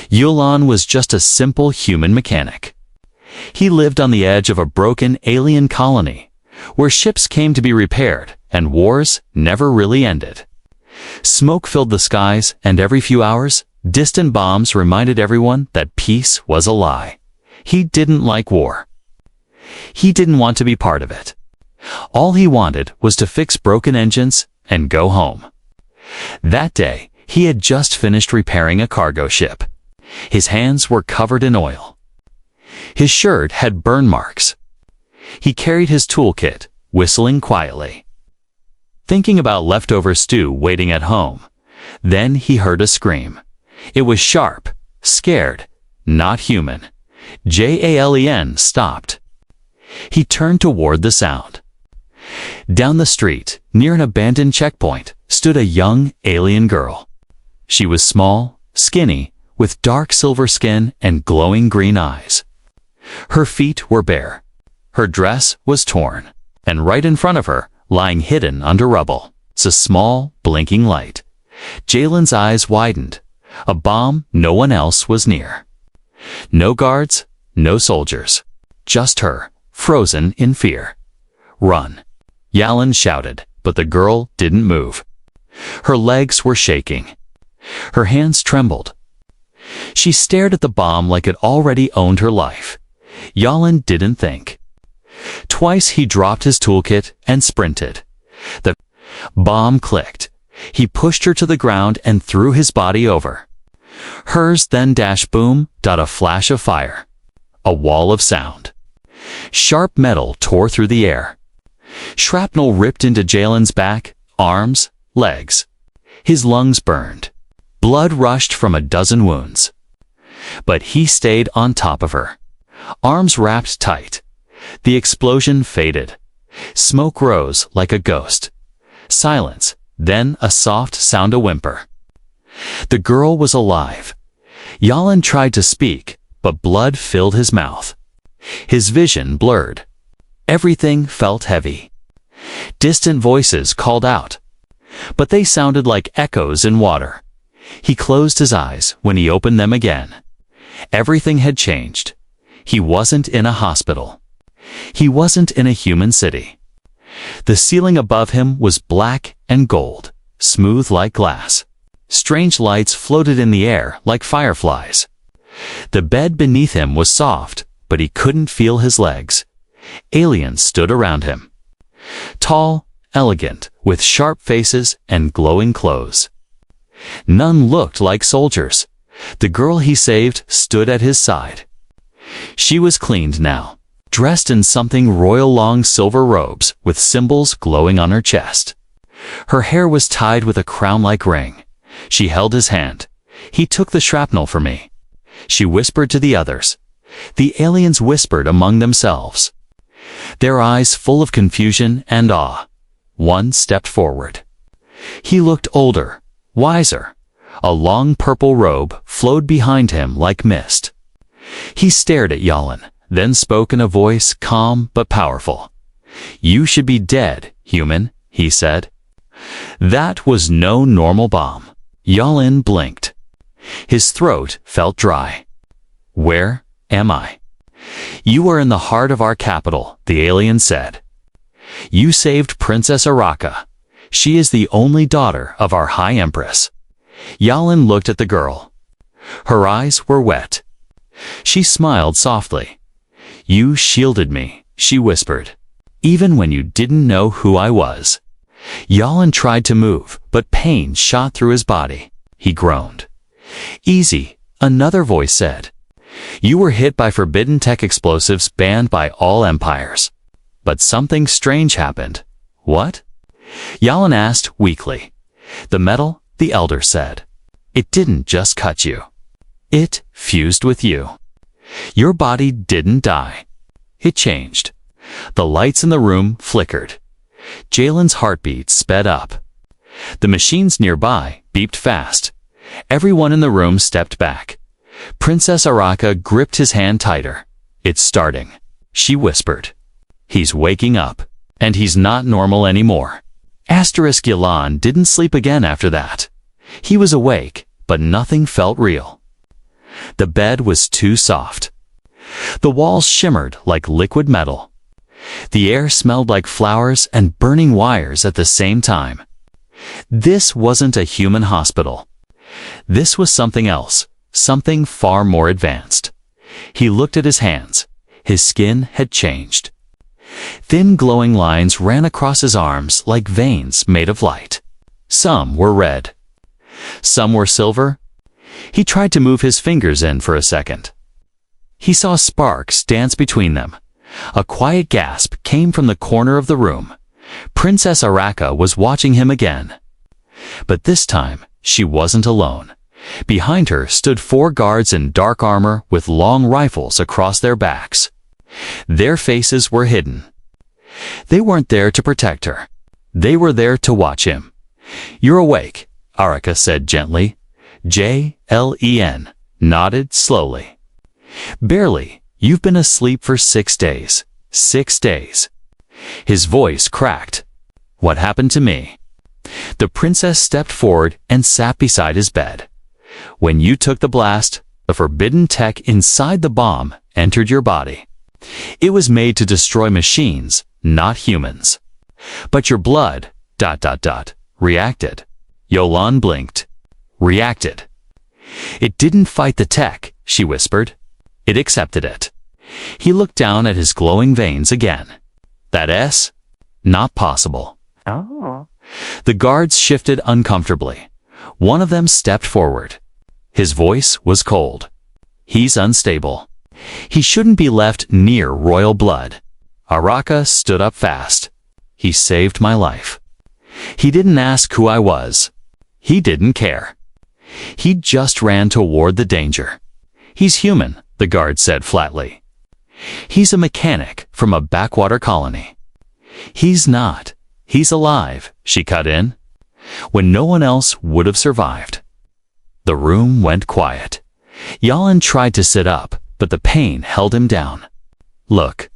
Yulan was just a simple human mechanic. He lived on the edge of a broken alien colony, where ships came to be repaired and wars never really ended. Smoke filled the skies, and every few hours, distant bombs reminded everyone that peace was a lie. He didn't like war. He didn't want to be part of it. All he wanted was to fix broken engines and go home. That day, he had just finished repairing a cargo ship. His hands were covered in oil. His shirt had burn marks. He carried his toolkit, whistling quietly, thinking about leftover stew waiting at home. Then he heard a scream. It was sharp, scared, not human. Jalen stopped. He turned toward the sound. Down the street, near an abandoned checkpoint, stood a young alien girl. She was small, skinny, with dark silver skin and glowing green eyes. Her feet were bare. Her dress was torn, and right in front of her, lying hidden under rubble, was a small, blinking light. Jalen's eyes widened. A bomb no one else was near. No guards, no soldiers. Just her, frozen in fear. "Run!" Yalen shouted, but the girl didn't move. Her legs were shaking. Her hands trembled. She stared at the bomb like it already owned her life. Yalen didn't think. Twice he dropped his toolkit and sprinted. The bomb clicked. He pushed her to the ground and threw his body over. Hers then dashed boom, a flash of fire. A wall of sound. Sharp metal tore through the air. Shrapnel ripped into Jalen's back, arms, legs. His lungs burned. Blood rushed from a dozen wounds. But he stayed on top of her. Arms wrapped tight. The explosion faded. Smoke rose like a ghost. Silence, then a soft sound, a whimper. The girl was alive. Yalen tried to speak, but blood filled his mouth. His vision blurred. Everything felt heavy. Distant voices called out, but they sounded like echoes in water. He closed his eyes when he opened them again. Everything had changed. He wasn't in a hospital. He wasn't in a human city. The ceiling above him was black and gold, smooth like glass. Strange lights floated in the air like fireflies. The bed beneath him was soft, but he couldn't feel his legs. Aliens stood around him. Tall, elegant, with sharp faces and glowing clothes. None looked like soldiers. The girl he saved stood at his side. She was cleaned now, dressed in something royal, long silver robes with symbols glowing on her chest. Her hair was tied with a crown-like ring. She held his hand. "He took the shrapnel for me," she whispered to the others. The aliens whispered among themselves, their eyes full of confusion and awe. One stepped forward. He looked older, wiser. A long purple robe flowed behind him like mist. He stared at Yalen, then spoke in a voice calm but powerful. "You should be dead, human," he said. That was no normal bomb. Yalen blinked. His throat felt dry. "Where am I?" "You are in the heart of our capital," the alien said. "You saved Princess Araka. She is the only daughter of our High Empress." Yalen looked at the girl. Her eyes were wet. She smiled softly. "You shielded me," she whispered, "even when you didn't know who I was." Yalen tried to move, but pain shot through his body. He groaned. "Easy," another voice said. "You were hit by forbidden tech explosives banned by all empires." But something strange happened. "What?" Yalen asked weakly. "The metal," the elder said. "It didn't just cut you. It fused with you. Your body didn't die. It changed." The lights in the room flickered. Jalen's heartbeat sped up. The machines nearby beeped fast. Everyone in the room stepped back. Princess Araka gripped his hand tighter. "It's starting," she whispered. "He's waking up, and he's not normal anymore." Yalen didn't sleep again after that. He was awake, but nothing felt real. The bed was too soft. The walls shimmered like liquid metal. The air smelled like flowers and burning wires at the same time. This wasn't a human hospital. This was something else, something far more advanced. He looked at his hands. His skin had changed. Thin glowing lines ran across his arms like veins made of light. Some were red. Some were silver. He tried to move his fingers in for a second. He saw sparks dance between them. A quiet gasp came from the corner of the room. Princess Araka was watching him again. But this time, she wasn't alone. Behind her stood 4 guards in dark armor with long rifles across their backs. Their faces were hidden. They weren't there to protect her. They were there to watch him. "You're awake," Araka said gently. Jen nodded slowly. "Barely. You've been asleep for 6 days. 6 days." His voice cracked. "What happened to me?" The princess stepped forward and sat beside his bed. "When you took the blast, the forbidden tech inside the bomb entered your body. It was made to destroy machines, not humans. But your blood, ... reacted." Yolan blinked. "Reacted." "It didn't fight the tech," she whispered. "It accepted it." He looked down at his glowing veins again. "That S? Not possible." Oh. The guards shifted uncomfortably. One of them stepped forward. His voice was cold. "He's unstable. He shouldn't be left near royal blood." Araka stood up fast. "He saved my life. He didn't ask who I was. He didn't care. He just ran toward the danger." "He's human," the guard said flatly. "He's a mechanic from a backwater colony." "He's not. He's alive," she cut in, "when no one else would have survived." The room went quiet. Yalan tried to sit up, but the pain held him down. "Look,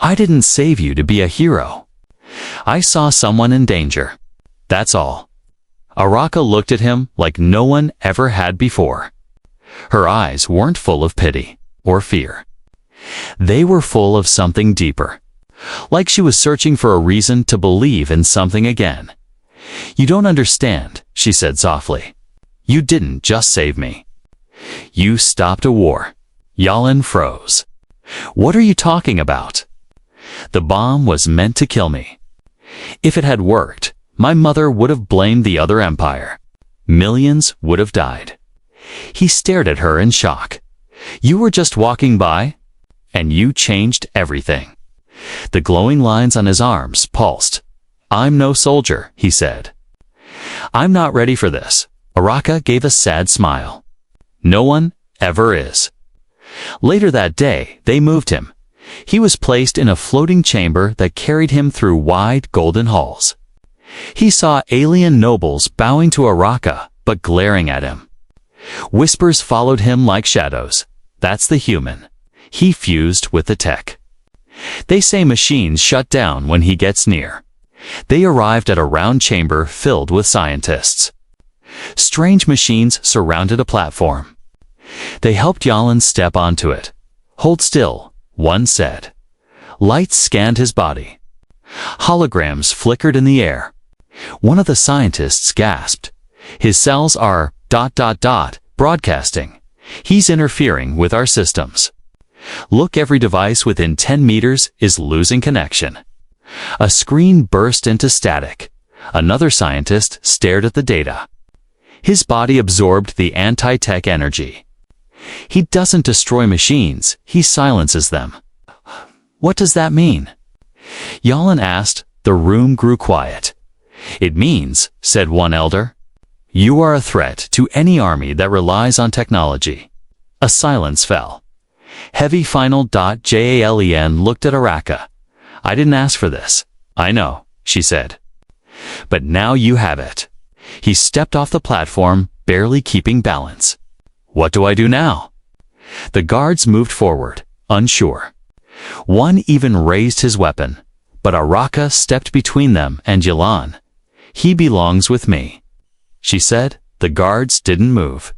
I didn't save you to be a hero. I saw someone in danger. That's all." Araka looked at him like no one ever had before. Her eyes weren't full of pity or fear. They were full of something deeper, like she was searching for a reason to believe in something again. "You don't understand," she said softly. "You didn't just save me. You stopped a war." Yalan froze. "What are you talking about?" "The bomb was meant to kill me. If it had worked, my mother would have blamed the other empire. Millions would have died." He stared at her in shock. "You were just walking by, and you changed everything." The glowing lines on his arms pulsed. "I'm no soldier," he said. "I'm not ready for this." Araka gave a sad smile. "No one ever is." Later that day, they moved him. He was placed in a floating chamber that carried him through wide golden halls. He saw alien nobles bowing to Araka, but glaring at him. Whispers followed him like shadows. "That's the human. He fused with the tech. They say machines shut down when he gets near." They arrived at a round chamber filled with scientists. Strange machines surrounded a platform. They helped Yalan step onto it. "Hold still," one said. Lights scanned his body. Holograms flickered in the air. One of the scientists gasped. "His cells are ... broadcasting. He's interfering with our systems. Look, every device within 10 meters is losing connection." A screen burst into static. Another scientist stared at the data. His body absorbed the anti-tech energy. "He doesn't destroy machines, he silences them." "What does that mean?" Yalan asked. The room grew quiet. "It means," said one elder, "you are a threat to any army that relies on technology." A silence fell. Heavy final. Jan looked at Araka. "I didn't ask for this." "I know," she said. "But now you have it." He stepped off the platform, barely keeping balance. "What do I do now?" The guards moved forward, unsure. One even raised his weapon, but Araka stepped between them and Yalan. "He belongs with me," she said. The guards didn't move.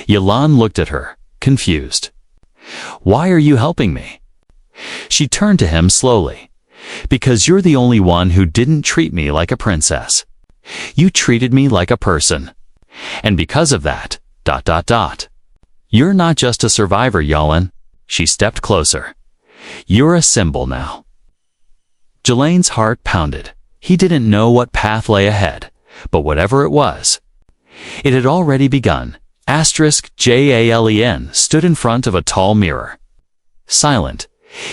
Yalan looked at her. confused. "Why are you helping me?" She turned to him slowly. "Because you're the only one who didn't treat me like a princess. You treated me like a person. And because of that, ... You're not just a survivor, Yalin." She stepped closer. "You're a symbol now." Jelane's heart pounded. He didn't know what path lay ahead, but whatever it was, it had already begun. Jalen stood in front of a tall mirror. Silent,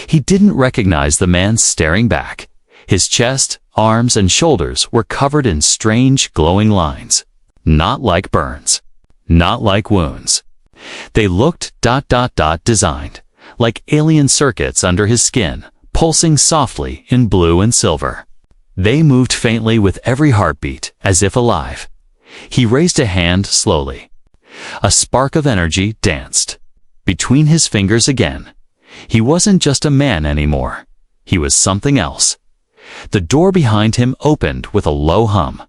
he didn't recognize the man staring back. His chest, arms, and shoulders were covered in strange, glowing lines. Not like burns. Not like wounds. They looked ... designed, like alien circuits under his skin, pulsing softly in blue and silver. They moved faintly with every heartbeat, as if alive. He raised a hand slowly. A spark of energy danced between his fingers again. He wasn't just a man anymore. He was something else. The door behind him opened with a low hum.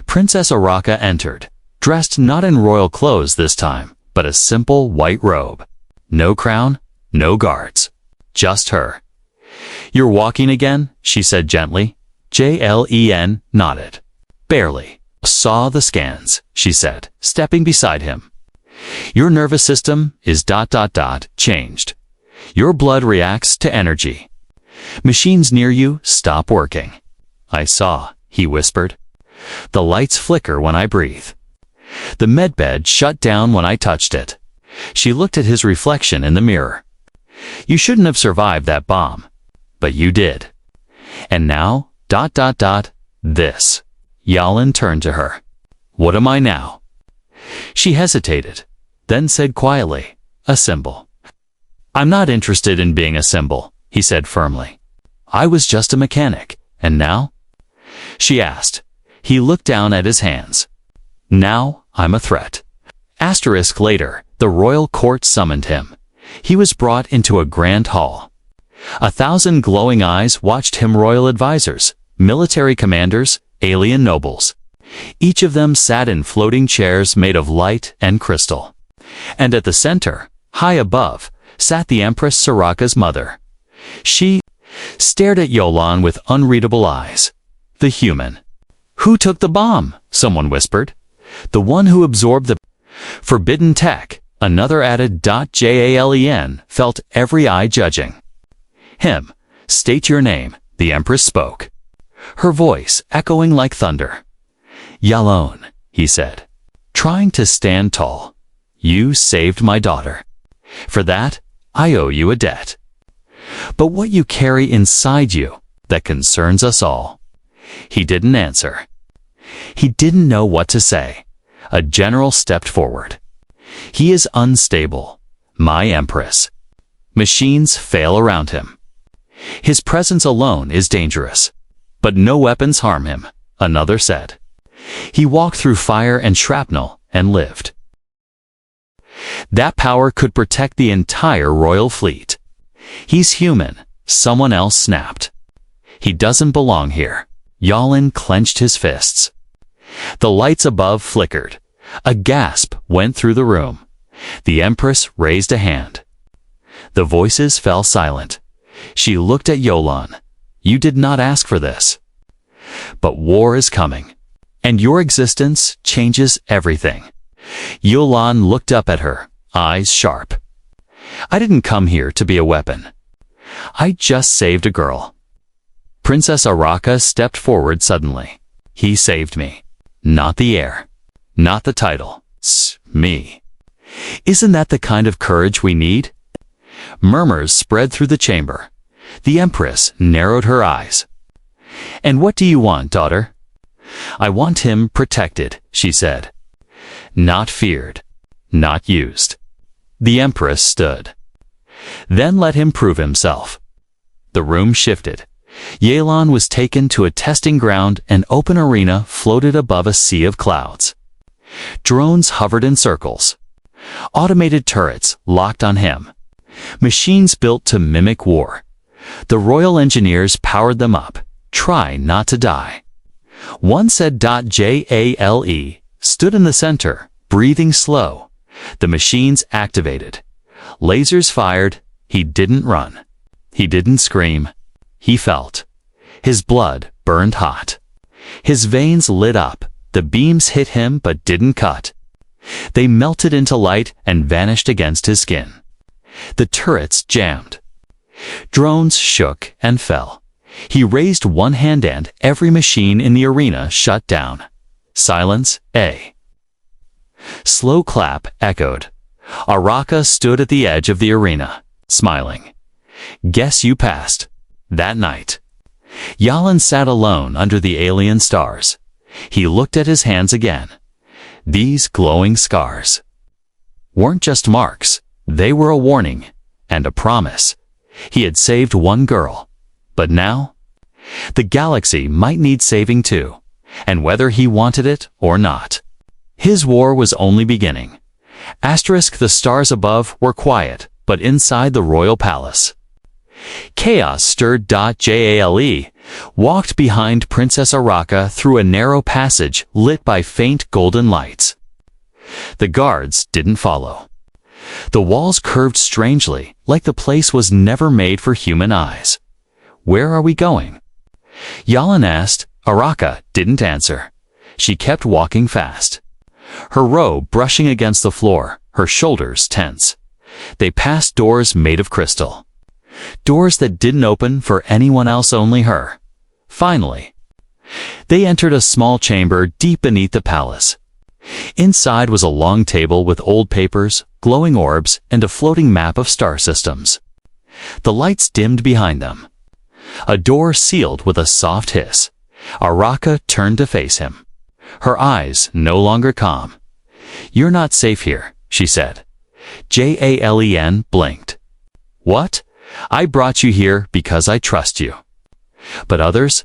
Princess Araka entered, dressed not in royal clothes this time, but a simple white robe. No crown, no guards. Just her. "You're walking again?" she said gently. Jalen nodded. "Barely. Saw the scans," she said, stepping beside him. "Your nervous system is ... changed. Your blood reacts to energy. Machines near you stop working." "I saw," he whispered. "The lights flicker when I breathe. The medbed shut down when I touched it." She looked at his reflection in the mirror. "You shouldn't have survived that bomb. But you did. And now ... this." Yalin turned to her. "What am I now?" She hesitated, then said quietly, "A symbol." "I'm not interested in being a symbol," he said firmly. "I was just a mechanic, and now?" She asked. He looked down at his hands. "Now I'm a threat." Later, the royal court summoned him. He was brought into a grand hall. 1,000 glowing eyes watched him. Royal advisors, military commanders, alien nobles. Each of them sat in floating chairs made of light and crystal. And at the center, high above, sat the Empress Soraka's mother. She stared at Yolan with unreadable eyes. The human. "Who took the bomb?" someone whispered. "The one who absorbed the forbidden tech," another added. Jalen felt every eye judging. "Him. State your name," the Empress spoke, her voice echoing like thunder. "Yalon," he said, trying to stand tall. "You saved my daughter. For that, I owe you a debt. But what you carry inside you, that concerns us all." He didn't answer. He didn't know what to say. A general stepped forward. "He is unstable, my Empress. Machines fail around him. His presence alone is dangerous. But no weapons harm him," another said. "He walked through fire and shrapnel and lived. That power could protect the entire royal fleet. He's human," someone else snapped. "He doesn't belong here." Yalin clenched his fists. The lights above flickered. A gasp went through the room. The Empress raised a hand. The voices fell silent. She looked at Yolan. "You did not ask for this. But war is coming. And your existence changes everything." Yolan looked up at her, eyes sharp. "I didn't come here to be a weapon. I just saved a girl." Princess Araka stepped forward suddenly. "He saved me. Not the heir. Not the title. Me. Isn't that the kind of courage we need?" Murmurs spread through the chamber. The Empress narrowed her eyes. "And what do you want, daughter?" "I want him protected," she said. "Not feared. Not used." The Empress stood. "Then let him prove himself." The room shifted. Yalon was taken to a testing ground. An open arena floated above a sea of clouds. Drones hovered in circles. Automated turrets locked on him. Machines built to mimic war. The royal engineers powered them up. "Try not to die." One said. Jale stood in the center, breathing slow. The machines activated. Lasers fired. He didn't run. He didn't scream. He felt. His blood burned hot. His veins lit up. The beams hit him but didn't cut. They melted into light and vanished against his skin. The turrets jammed. Drones shook and fell. He raised one hand and every machine in the arena shut down. Silence, A. Slow clap echoed. Araka stood at the edge of the arena, smiling. Guess you passed. That night. Yalan sat alone under the alien stars. He looked at his hands again. These glowing scars weren't just marks. They were a warning and a promise. He had saved one girl. But now, the galaxy might need saving too, and whether he wanted it or not. His war was only beginning. The stars above were quiet, but inside the royal palace, chaos stirred. Jale walked behind Princess Araka through a narrow passage lit by faint golden lights. The guards didn't follow. The walls curved strangely, like the place was never made for human eyes. Where are we going? Yalan asked. Araka didn't answer. She kept walking fast. Her robe brushing against the floor, her shoulders tense. They passed doors made of crystal. Doors that didn't open for anyone else, only her. Finally, they entered a small chamber deep beneath the palace. Inside was a long table with old papers, glowing orbs, and a floating map of star systems. The lights dimmed behind them. A door sealed with a soft hiss. Araka turned to face him. Her eyes no longer calm. You're not safe here, she said. Jalen blinked. What? I brought you here because I trust you. But others?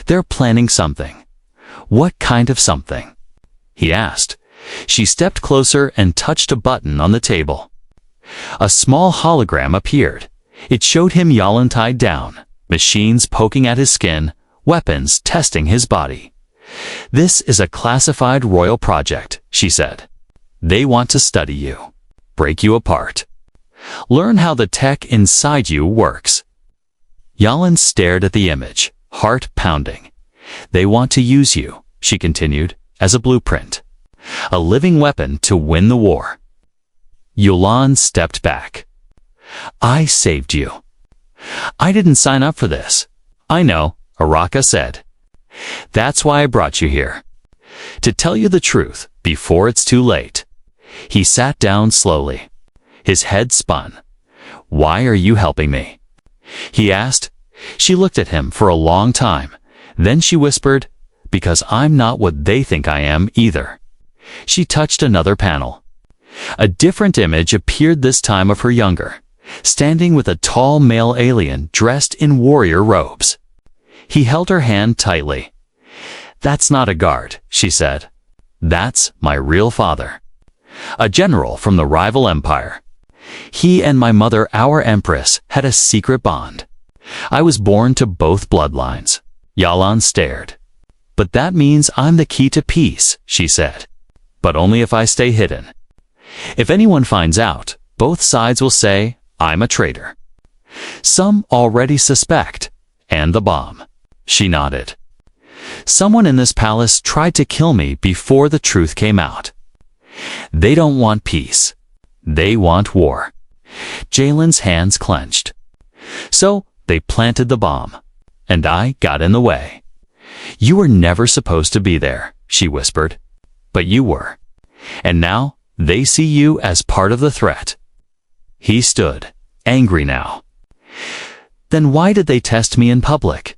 They're planning something. What kind of something? He asked. She stepped closer and touched a button on the table. A small hologram appeared. It showed him Yalan tied down, machines poking at his skin, weapons testing his body. This is a classified royal project, she said. They want to study you, break you apart, learn how the tech inside you works. Yalan stared at the image, heart pounding. They want to use you, she continued, as a blueprint, a living weapon to win the war. Yalan stepped back. I saved you. I didn't sign up for this. I know, Araka said. That's why I brought you here. To tell you the truth before it's too late. He sat down slowly. His head spun. Why are you helping me? He asked. She looked at him for a long time. Then she whispered, because I'm not what they think I am either. She touched another panel. A different image appeared, this time of her younger, standing with a tall male alien dressed in warrior robes. He held her hand tightly. That's not a guard, she said. That's my real father. A general from the rival empire. He and my mother, our empress, had a secret bond. I was born to both bloodlines. Yalan stared. But that means I'm the key to peace, she said. But only if I stay hidden. If anyone finds out, both sides will say I'm a traitor. Some already suspect. And the bomb. She nodded. Someone in this palace tried to kill me before the truth came out. They don't want peace. They want war. Jalen's hands clenched. So they planted the bomb. And I got in the way. You were never supposed to be there, she whispered. But you were. And now they see you as part of the threat. He stood, angry now. Then why did they test me in public?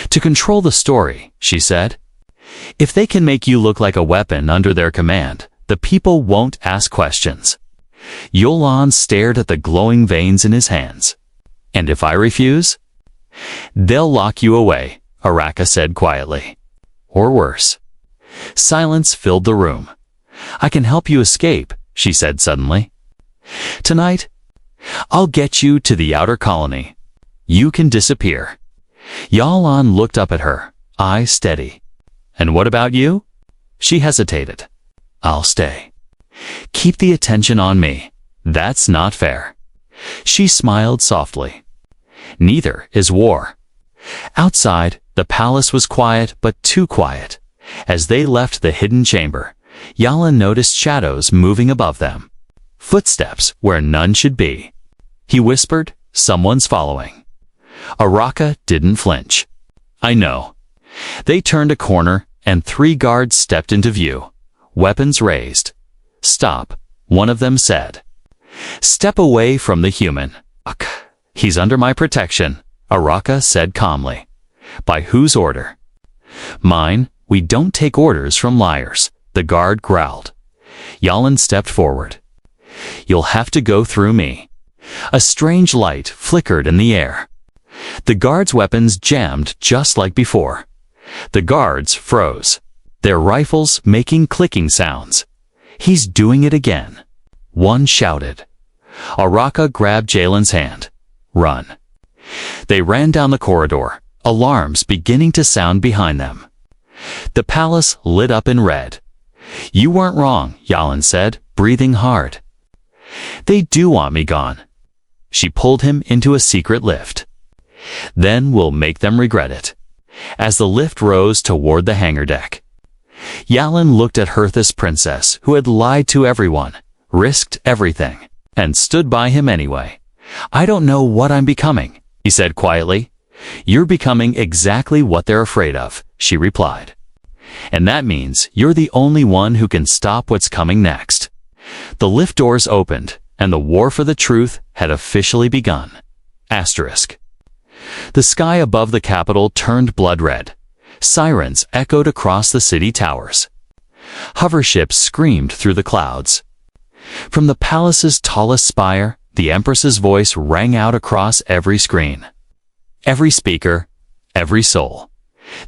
To control the story, she said. If they can make you look like a weapon under their command, the people won't ask questions. Yalan stared at the glowing veins in his hands. And if I refuse? They'll lock you away, Araka said quietly. Or worse. Silence filled the room. I can help you escape, she said suddenly. Tonight, I'll get you to the outer colony. You can disappear. Yalan looked up at her, eyes steady. And what about you? She hesitated. I'll stay. Keep the attention on me. That's not fair. She smiled softly. Neither is war. Outside, the palace was quiet, but too quiet. As they left the hidden chamber, Yalin noticed shadows moving above them. Footsteps where none should be. He whispered, "Someone's following." Araka didn't flinch. "I know." They turned a corner, and 3 guards stepped into view, weapons raised. "Stop," one of them said. "Step away from the human." "He's under my protection," Araka said calmly. "By whose order?" "Mine. We don't take orders from liars," the guard growled. Yalin stepped forward. "You'll have to go through me." A strange light flickered in the air. The guards' weapons jammed just like before. The guards froze, their rifles making clicking sounds. "He's doing it again," one shouted. Araka grabbed Jalen's hand. "Run." They ran down the corridor, alarms beginning to sound behind them. The palace lit up in red. "You weren't wrong," Yalin said, breathing hard. "They do want me gone." She pulled him into a secret lift. "Then we'll make them regret it." As the lift rose toward the hangar deck, Yalin looked at Herthus Princess, who had lied to everyone, risked everything, and stood by him anyway. "I don't know what I'm becoming," he said quietly. "You're becoming exactly what they're afraid of," she replied. "And that means you're the only one who can stop what's coming next." The lift doors opened, and the war for the truth had officially begun. Asterisk. The sky above the capital turned blood red. Sirens echoed across the city towers. Hover ships screamed through the clouds. From the palace's tallest spire, the Empress's voice rang out across every screen. Every speaker, every soul.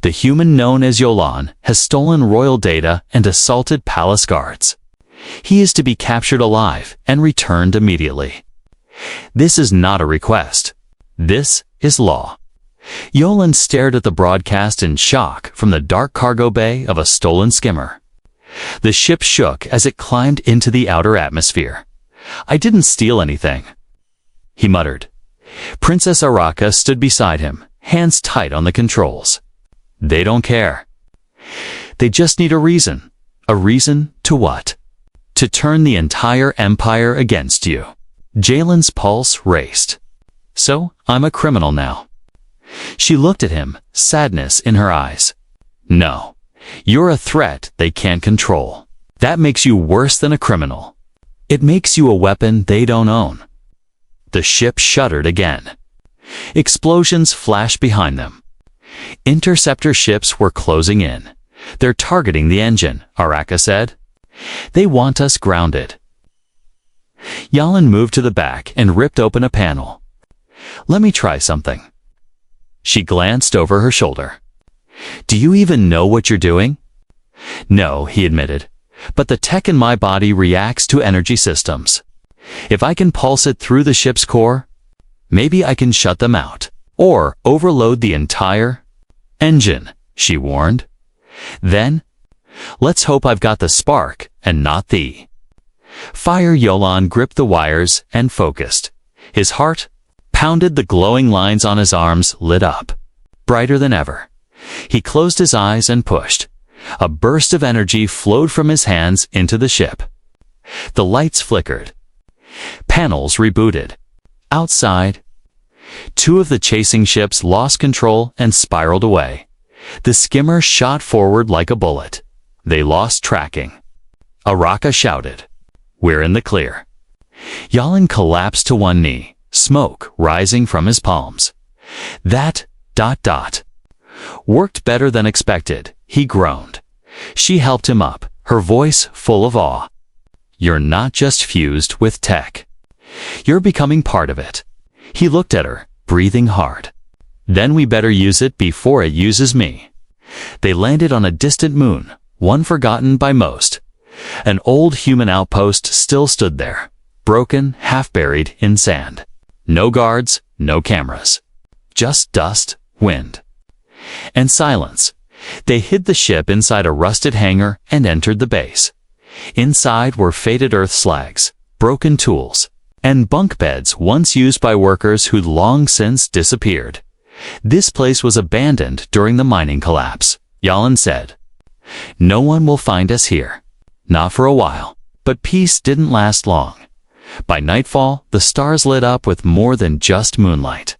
The human known as Yolan has stolen royal data and assaulted palace guards. He is to be captured alive and returned immediately. This is not a request. This is law. Yolan stared at the broadcast in shock from the dark cargo bay of a stolen skimmer. The ship shook as it climbed into the outer atmosphere. "I didn't steal anything," he muttered. Princess Araka stood beside him, hands tight on the controls. "They don't care. They just need a reason. A reason to what? To turn the entire empire against you." Jalen's pulse raced. "So, I'm a criminal now." She looked at him, sadness in her eyes. "No. You're a threat they can't control. That makes you worse than a criminal. It makes you a weapon they don't own." The ship shuddered again. Explosions flashed behind them. Interceptor ships were closing in. "They're targeting the engine," Araka said. "They want us grounded." Yalin moved to the back and ripped open a panel. "Let me try something." She glanced over her shoulder. "Do you even know what you're doing?" "No," he admitted, "but the tech in my body reacts to energy systems. If I can pulse it through the ship's core, maybe I can shut them out, or overload the entire engine," she warned. "Then, let's hope I've got the spark and not the fire." Yolan gripped the wires and focused. His heart pounded, the glowing lines on his arms lit up, brighter than ever. He closed his eyes and pushed. A burst of energy flowed from his hands into the ship. The lights flickered. Panels rebooted. Outside, 2 of the chasing ships lost control and spiraled away. The skimmer shot forward like a bullet. They lost tracking. Araka shouted, "We're in the clear." Yalin collapsed to one knee, smoke rising from his palms. That ... worked better than expected, he groaned. She helped him up, her voice full of awe. "You're not just fused with tech. You're becoming part of it." He looked at her, breathing hard. "Then we better use it before it uses me." They landed on a distant moon, one forgotten by most. An old human outpost still stood there, broken, half buried in sand. No guards, no cameras. Just dust, wind, and silence. They hid the ship inside a rusted hangar and entered the base. Inside were faded earth slags, broken tools, and bunk beds once used by workers who'd long since disappeared. This place was abandoned during the mining collapse, Yalan said. No one will find us here. Not for a while. But peace didn't last long. By nightfall, the stars lit up with more than just moonlight.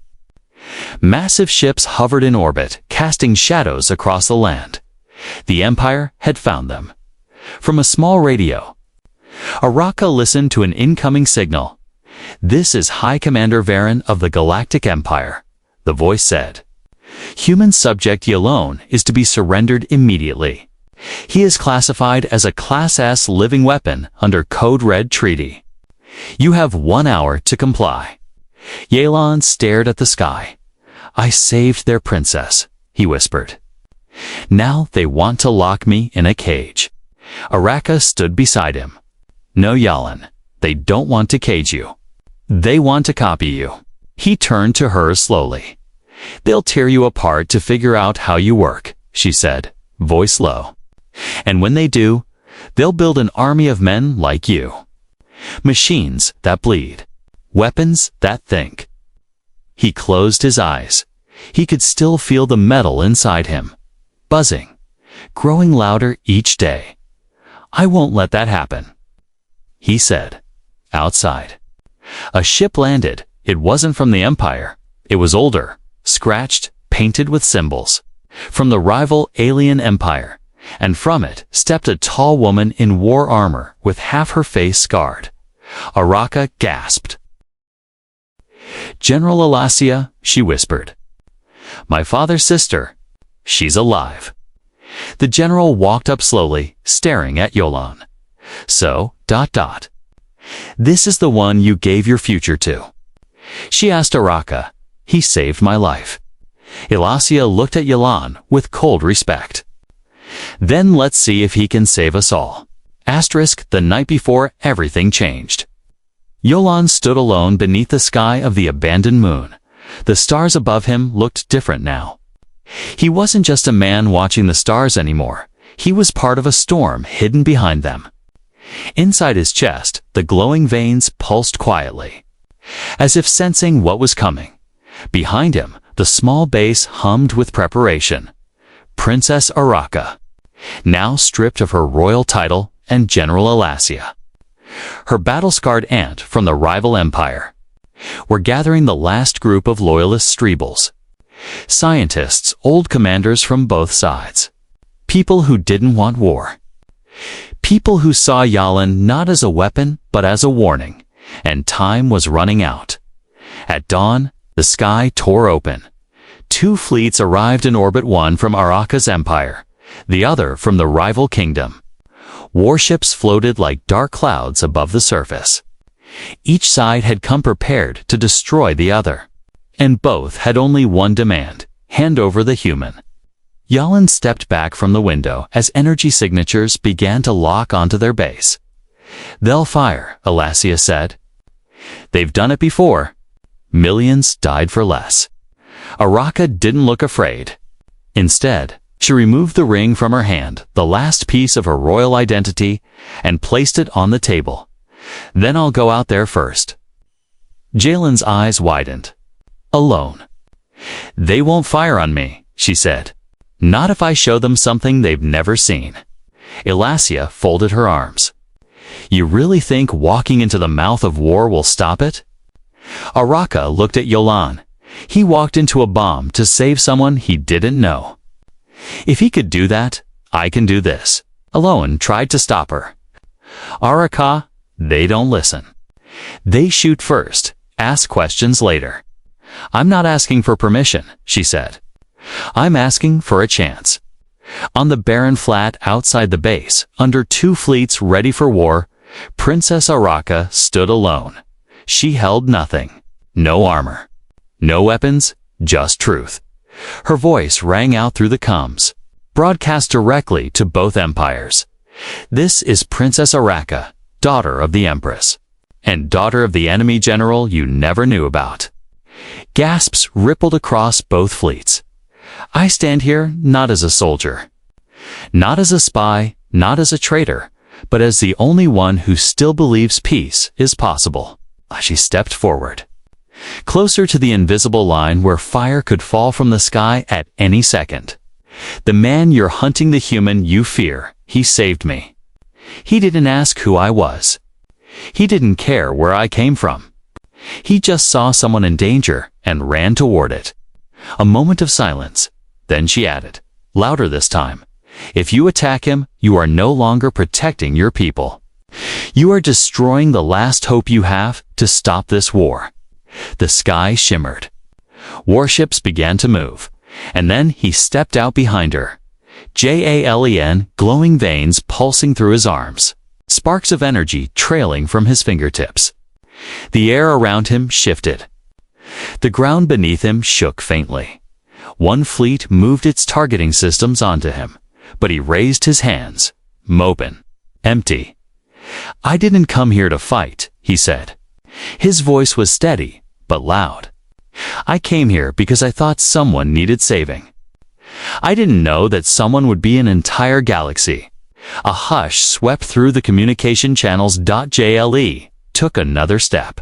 Massive ships hovered in orbit, casting shadows across the land. The Empire had found them. From a small radio, Araka listened to an incoming signal. "This is High Commander Varen of the Galactic Empire," the voice said. "Human subject Yalon is to be surrendered immediately. He is classified as a Class S living weapon under Code Red Treaty. You have 1 hour to comply." Yalon stared at the sky. "I saved their princess," he whispered. "Now they want to lock me in a cage." Araka stood beside him. "No, Yalan, they don't want to cage you. They want to copy you." He turned to her slowly. "They'll tear you apart to figure out how you work," she said, voice low. "And when they do, they'll build an army of men like you. Machines that bleed. Weapons that think." He closed his eyes. He could still feel the metal inside him, buzzing, growing louder each day. "I won't let that happen," he said. Outside, a ship landed. It wasn't from the Empire. It was older, scratched, painted with symbols. From the rival alien empire. And from it stepped a tall woman in war armor with half her face scarred. Araka gasped. "General Alasia," she whispered. "My father's sister. She's alive." The general walked up slowly, staring at Yolan. "So, ... This is the one you gave your future to?" She asked Araka. "He saved my life." Alasia looked at Yolan with cold respect. "Then let's see if he can save us all." The night before everything changed. Yolan stood alone beneath the sky of the abandoned moon. The stars above him looked different now. He wasn't just a man watching the stars anymore. He was part of a storm hidden behind them. Inside his chest, the glowing veins pulsed quietly, as if sensing what was coming. Behind him, the small base hummed with preparation. Princess Araka, now stripped of her royal title, and General Alasia, her battle-scarred aunt from the rival empire, were gathering the last group of loyalist streebles. Scientists, old commanders from both sides. People who didn't want war. People who saw Yalan not as a weapon, but as a warning, and time was running out. At dawn, the sky tore open. 2 fleets arrived in orbit, one from Araka's empire, the other from the rival kingdom. Warships floated like dark clouds above the surface. Each side had come prepared to destroy the other, and both had only one demand: hand over the human. Yalan stepped back from the window as energy signatures began to lock onto their base. "They'll fire," Alasia said. "They've done it before. Millions died for less." Araka didn't look afraid. Instead, she removed the ring from her hand, the last piece of her royal identity, and placed it on the table. "Then I'll go out there first." Jalen's eyes widened. "Alone?" "They won't fire on me," she said. "Not if I show them something they've never seen." Alasia folded her arms. "You really think walking into the mouth of war will stop it?" Araka looked at Yolan. He walked into a bomb to save someone he didn't know. "If he could do that, I can do this." Alone tried to stop her. "Araka, they don't listen. They shoot first, ask questions later." "I'm not asking for permission," she said. "I'm asking for a chance." On the barren flat outside the base, under 2 fleets ready for war, Princess Araka stood alone. She held nothing. No armor. No weapons, just truth. Her voice rang out through the comms, broadcast directly to both empires. "This is Princess Araka, daughter of the Empress, and daughter of the enemy general you never knew about." Gasps rippled across both fleets. "I stand here not as a soldier, not as a spy, not as a traitor, but as the only one who still believes peace is possible. She stepped forward, closer to the invisible line where fire could fall from the sky at any second. The man you're hunting, the human you fear, he saved me. He didn't ask who I was. He didn't care where I came from. He just saw someone in danger and ran toward it. A moment of silence. Then she added, louder this time, if you attack him, you are no longer protecting your people. You are destroying the last hope you have to stop this war. The sky shimmered. Warships began to move, and then he stepped out behind her. Jalen, glowing veins pulsing through his arms, sparks of energy trailing from his fingertips. The air around him shifted. The ground beneath him shook faintly. One fleet moved its targeting systems onto him, but he raised his hands, moping, empty. I didn't come here to fight, he said. His voice was steady, but loud. I came here because I thought someone needed saving. I didn't know that someone would be an entire galaxy. A hush swept through the communication channels. JLE took another step.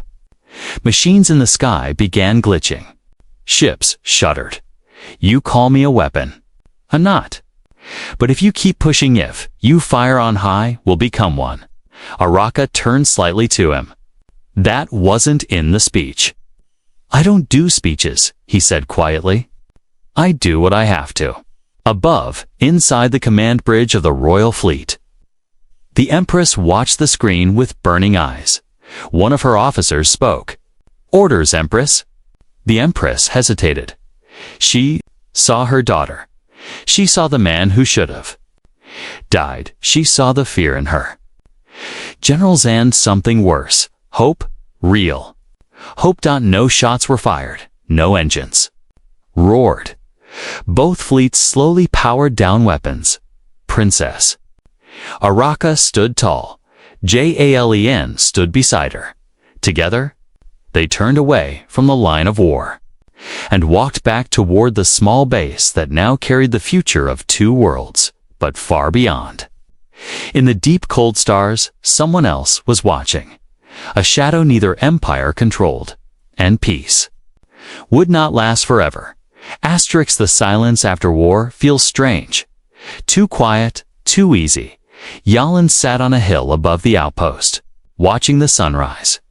Machines in the sky began glitching. Ships shuddered. You call me a weapon. I'm not. But if you keep pushing, if you fire on high, will become one. Araka turned slightly to him. That wasn't in the speech. I don't do speeches, he said quietly. I do what I have to. Above, inside the command bridge of the Royal Fleet. The Empress watched the screen with burning eyes. One of her officers spoke. Orders, Empress. The Empress hesitated. She saw her daughter. She saw the man who should have died. She saw the fear in her. Generals, and something worse. Hope, real. Hope. No shots were fired. No engines roared. Both fleets slowly powered down weapons. Princess Araka stood tall. Jalen stood beside her. Together, they turned away from the line of war and walked back toward the small base that now carried the future of two worlds, but far beyond. In the deep cold stars, someone else was watching. A shadow neither empire controlled, and peace would not last forever. The silence after war feels strange. Too quiet, too easy. Yalan sat on a hill above the outpost, watching the sunrise.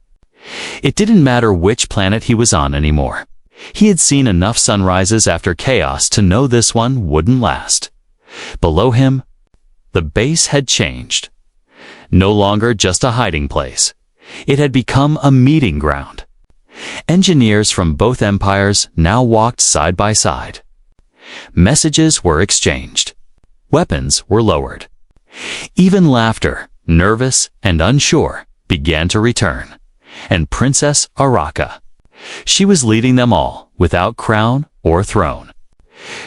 It didn't matter which planet he was on anymore. He had seen enough sunrises after chaos to know this one wouldn't last. Below him, the base had changed. No longer just a hiding place. It had become a meeting ground. Engineers from both empires now walked side by side. Messages were exchanged. Weapons were lowered. Even laughter, nervous and unsure, began to return. And Princess Araka, she was leading them all, without crown or throne.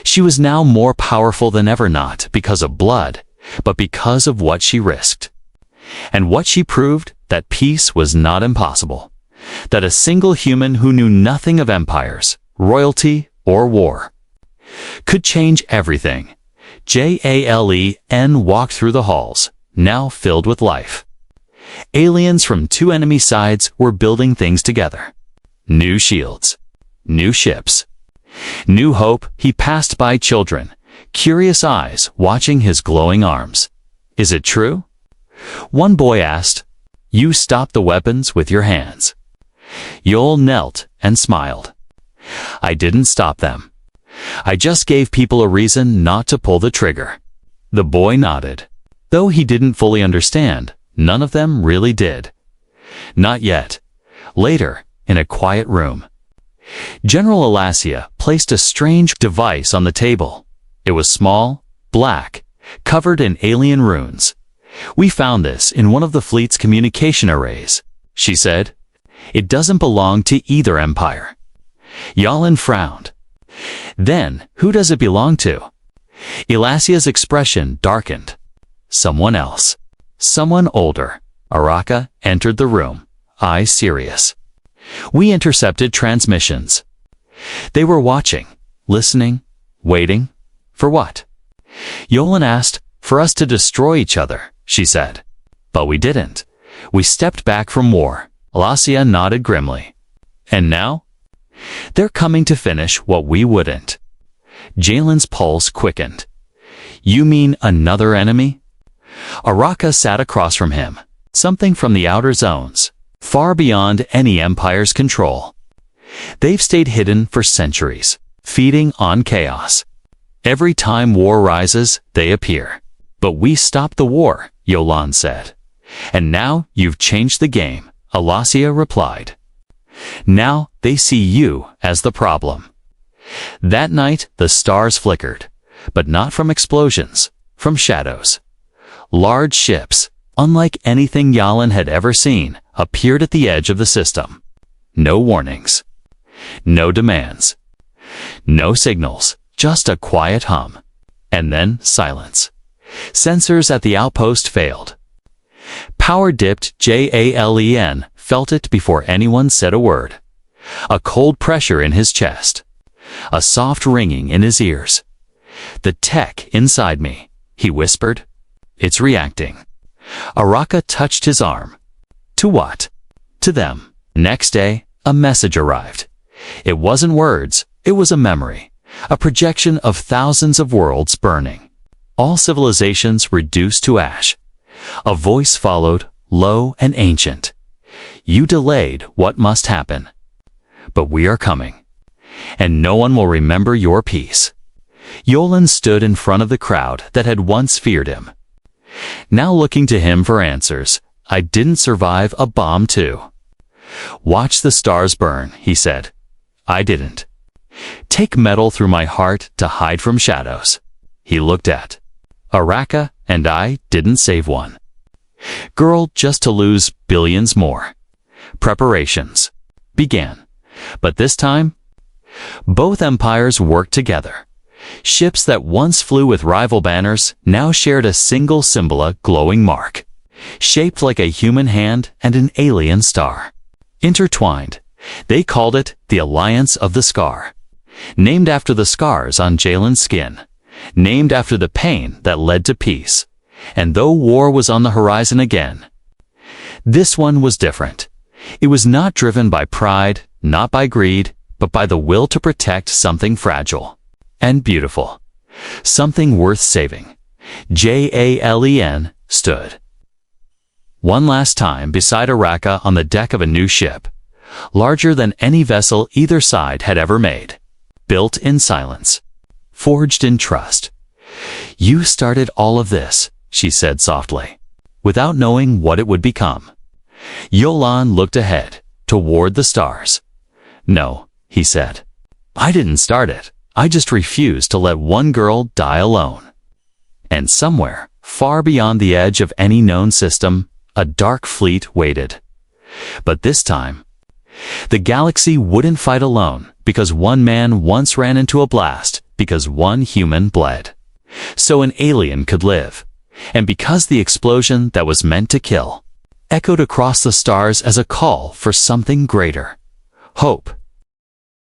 She was now more powerful than ever, not because of blood, but because of what she risked. And what she proved, that peace was not impossible. That a single human who knew nothing of empires, royalty, or war could change everything. Jalen walked through the halls, now filled with life. Aliens from two enemy sides were building things together. New shields, new ships, new hope. He passed by children, curious eyes watching his glowing arms. Is it true? One boy asked. You stopped the weapons with your hands. Yol knelt and smiled. I didn't stop them. I just gave people a reason not to pull the trigger. The boy nodded. Though he didn't fully understand, none of them really did. Not yet. Later, in a quiet room, General Alasia placed a strange device on the table. It was small, black, covered in alien runes. We found this in one of the fleet's communication arrays, she said. It doesn't belong to either empire. Yalan frowned. Then, who does it belong to? Elasia's expression darkened. Someone else. Someone older. Araka entered the room, eyes serious. We intercepted transmissions. They were watching, listening, waiting. For what? Yolan asked. For us to destroy each other, she said. But we didn't. We stepped back from war. Alasia nodded grimly. And now? They're coming to finish what we wouldn't. Jalen's pulse quickened. You mean another enemy? Araka sat across from him, something from the outer zones, far beyond any empire's control. They've stayed hidden for centuries, feeding on chaos. Every time war rises, they appear. But we stopped the war, Yolan said. And now you've changed the game, Alasia replied. Now they see you as the problem. That night the stars flickered, but not from explosions, from shadows. Large ships, unlike anything Yalan had ever seen, appeared at the edge of the system. No warnings. No demands. No signals, just a quiet hum. And then silence. Sensors at the outpost failed. Power-dipped Jalen felt it before anyone said a word. A cold pressure in his chest. A soft ringing in his ears. The tech inside me, he whispered. It's reacting. Araka touched his arm. To what? To them. Next day, a message arrived. It wasn't words, it was a memory. A projection of thousands of worlds burning. All civilizations reduced to ash. A voice followed, low and ancient. You delayed what must happen. But we are coming. And no one will remember your peace. Yolan stood in front of the crowd that had once feared him. Now looking to him for answers, I didn't survive a bomb too. Watch the stars burn, he said. I didn't. Take metal through my heart to hide from shadows. He looked at Araka, and I didn't save one. Girl, just to lose billions more. Preparations began. But this time, both empires worked together. Ships that once flew with rival banners now shared a single symbol, a glowing mark, shaped like a human hand and an alien star. Intertwined, they called it the Alliance of the Scar, named after the scars on Jalen's skin, named after the pain that led to peace. And though war was on the horizon again, this one was different. It was not driven by pride, not by greed, but by the will to protect something fragile and beautiful, something worth saving. Jalen stood one last time beside Araka on the deck of a new ship, larger than any vessel either side had ever made, built in silence, forged in trust. You started all of this, she said softly, without knowing what it would become. Yolan looked ahead, toward the stars. No, he said. I didn't start it. I just refused to let one girl die alone. And somewhere, far beyond the edge of any known system, a dark fleet waited. But this time, the galaxy wouldn't fight alone because one man once ran into a blast, because one human bled. So an alien could live. And because the explosion that was meant to kill echoed across the stars as a call for something greater. Hope.